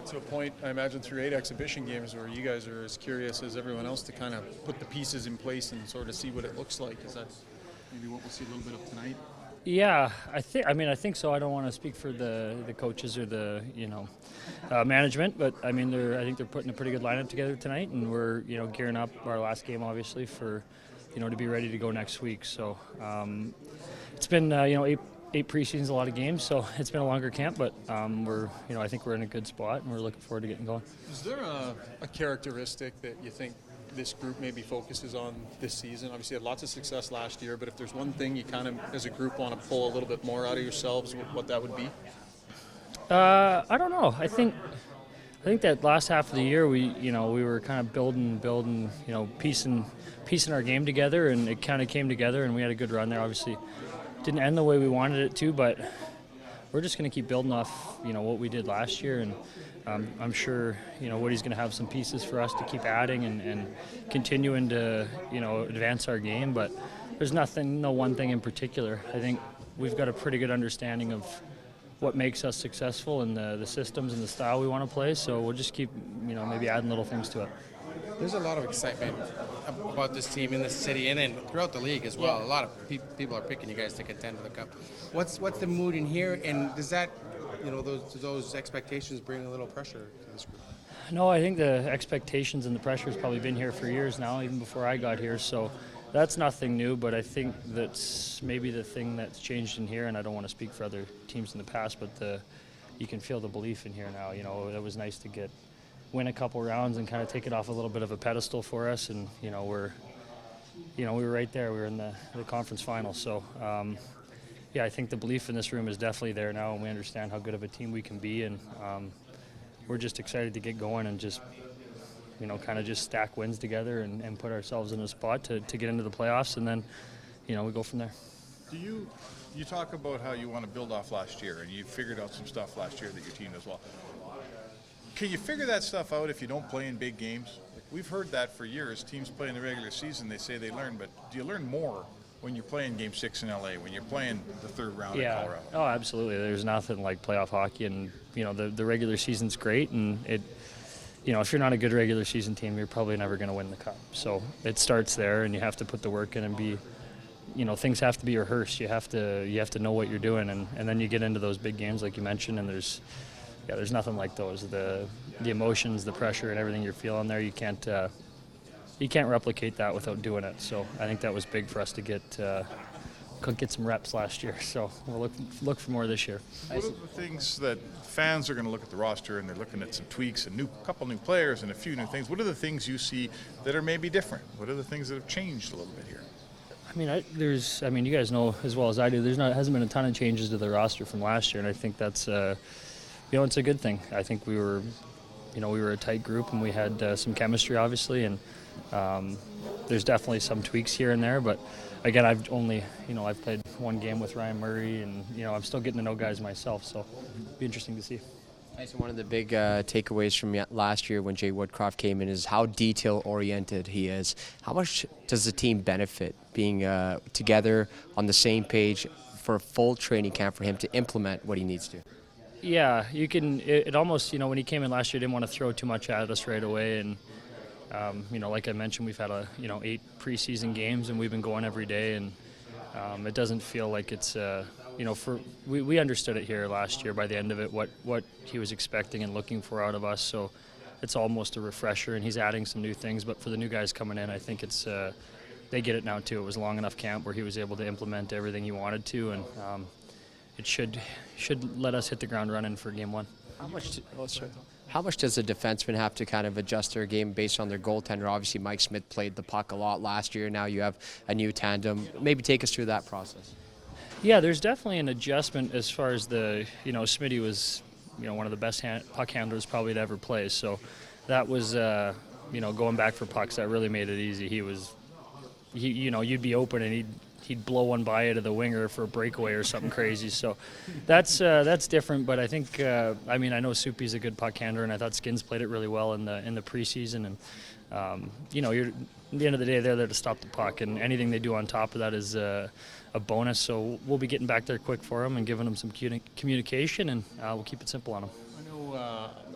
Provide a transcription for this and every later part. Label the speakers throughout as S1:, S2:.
S1: get to a point, I imagine, through 8 exhibition games where you guys are as curious as everyone else to kind of put the pieces in place and sort of see what it looks like. Is that maybe what we'll see a little bit of tonight?
S2: Yeah, I think so. I don't want to speak for the coaches or the management, but I think they're putting a pretty good lineup together tonight, and we're gearing up our last game obviously for to be ready to go next week. So it's been eight preseasons, a lot of games, so it's been a longer camp, but I think we're in a good spot, and we're looking forward to getting going.
S1: Is there a characteristic that you think this group maybe focuses on this season? Obviously, you had lots of success last year, but if there's one thing you kind of, as a group, want to pull a little bit more out of yourselves, what that would be?
S2: I don't know. I think that last half of the year we were kind of building, piecing our game together, and it kind of came together, and we had a good run there. Obviously, didn't end the way we wanted it to, but we're just going to keep building off what we did last year, and I'm sure Woody's going to have some pieces for us to keep adding and continuing to advance our game. But there's no one thing in particular. I think we've got a pretty good understanding of what makes us successful and the systems and the style we want to play. So we'll just keep maybe adding little things to it.
S3: There's a lot of excitement about this team in the city and then throughout the league as well. Yeah. A lot of people are picking you guys to contend for the cup. What's the mood in here, and does that those expectations bring a little pressure to this group?
S2: No, I think the expectations and the pressure has probably been here for years now, even before I got here. So that's nothing new, but I think that's maybe the thing that's changed in here, and I don't want to speak for other teams in the past, but you can feel the belief in here now. It was nice to win a couple rounds and kind of take it off a little bit of a pedestal for us, and we were right there. We were in the conference final, so I think the belief in this room is definitely there now, and we understand how good of a team we can be, and we're just excited to get going and just kind of just stack wins together and put ourselves in a spot to get into the playoffs, and then we go from there.
S4: You talk about how you want to build off last year, and you figured out some stuff last year that your team does well. Can you figure that stuff out if you don't play in big games? We've heard that for years. Teams play in the regular season, they say they learn, but do you learn more when you're playing Game 6 in LA, when you're playing the third round in Colorado?
S2: Oh, absolutely. There's nothing like playoff hockey, and the regular season's great, and if you're not a good regular season team, you're probably never going to win the cup. So it starts there, and you have to put the work in and be, things have to be rehearsed. You have to know what you're doing, and then you get into those big games like you mentioned, and there's nothing like those. The emotions, the pressure, and everything you're feeling there, you can't replicate that without doing it. So I think that was big for us to get some reps last year. So we'll look for more this year.
S4: What are the things that fans are going to look at the roster, and they're looking at some tweaks, a couple new players and a few new things? What are the things you see that are maybe different? What are the things that have changed a little bit here?
S2: You guys know as well as I do, hasn't been a ton of changes to the roster from last year, and I think that's it's a good thing. I think we were a tight group, and we had some chemistry, obviously, and there's definitely some tweaks here and there. But again, I've played one game with Ryan Murray, and I'm still getting to know guys myself, so it'll be interesting to see.
S5: Tyson, one of the big takeaways from last year when Jay Woodcroft came in is how detail-oriented he is. How much does the team benefit being together on the same page for a full training camp for him to implement what he needs to?
S2: Yeah, you can. It almost, when he came in last year, didn't want to throw too much at us right away, and like I mentioned, we've had 8 preseason games, and we've been going every day, and it doesn't feel like it's we understood it here last year by the end of it what he was expecting and looking for out of us. So it's almost a refresher, and he's adding some new things. But for the new guys coming in, I think it's they get it now too. It was a long enough camp where he was able to implement everything he wanted to, and it should let us hit the ground running for game 1.
S5: How much does a defenseman have to kind of adjust their game based on their goaltender? Obviously, Mike Smith played the puck a lot last year. Now you have a new tandem. Maybe take us through that process.
S2: Yeah, there's definitely an adjustment as far as Smitty was, one of the best puck handlers probably to ever play. So that was, going back for pucks, that really made it easy. You'd be open and he'd blow one by you to the winger for a breakaway or something crazy. So that's different. But I think I know Soupy's a good puck handler, and I thought Skins played it really well in the preseason. And you're at the end of the day, they're there to stop the puck, and anything they do on top of that is a bonus. So we'll be getting back there quick for them and giving them some communication, and we'll keep it simple on them.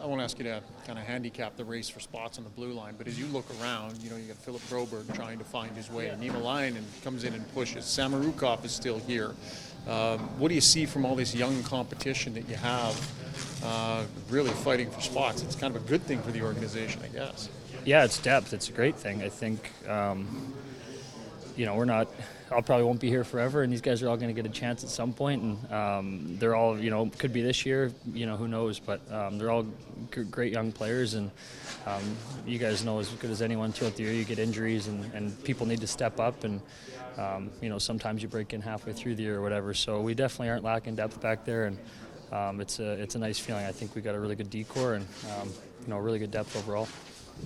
S1: I want to ask you to kind of handicap the race for spots on the blue line, but as you look around, you got Philip Broberg trying to find his way. Nima Linen comes in and pushes. Samarukov is still here. What do you see from all this young competition that you have really fighting for spots? It's kind of a good thing for the organization, I guess.
S2: Yeah, it's depth. It's a great thing. I think, we're not. I probably won't be here forever, and these guys are all going to get a chance at some point, and they're all, could be this year, who knows, but they're all great young players, and you guys know as good as anyone throughout the year you get injuries, and people need to step up, and sometimes you break in halfway through the year or whatever, so we definitely aren't lacking depth back there, and it's a nice feeling. I think we got a really good decor and really good depth overall.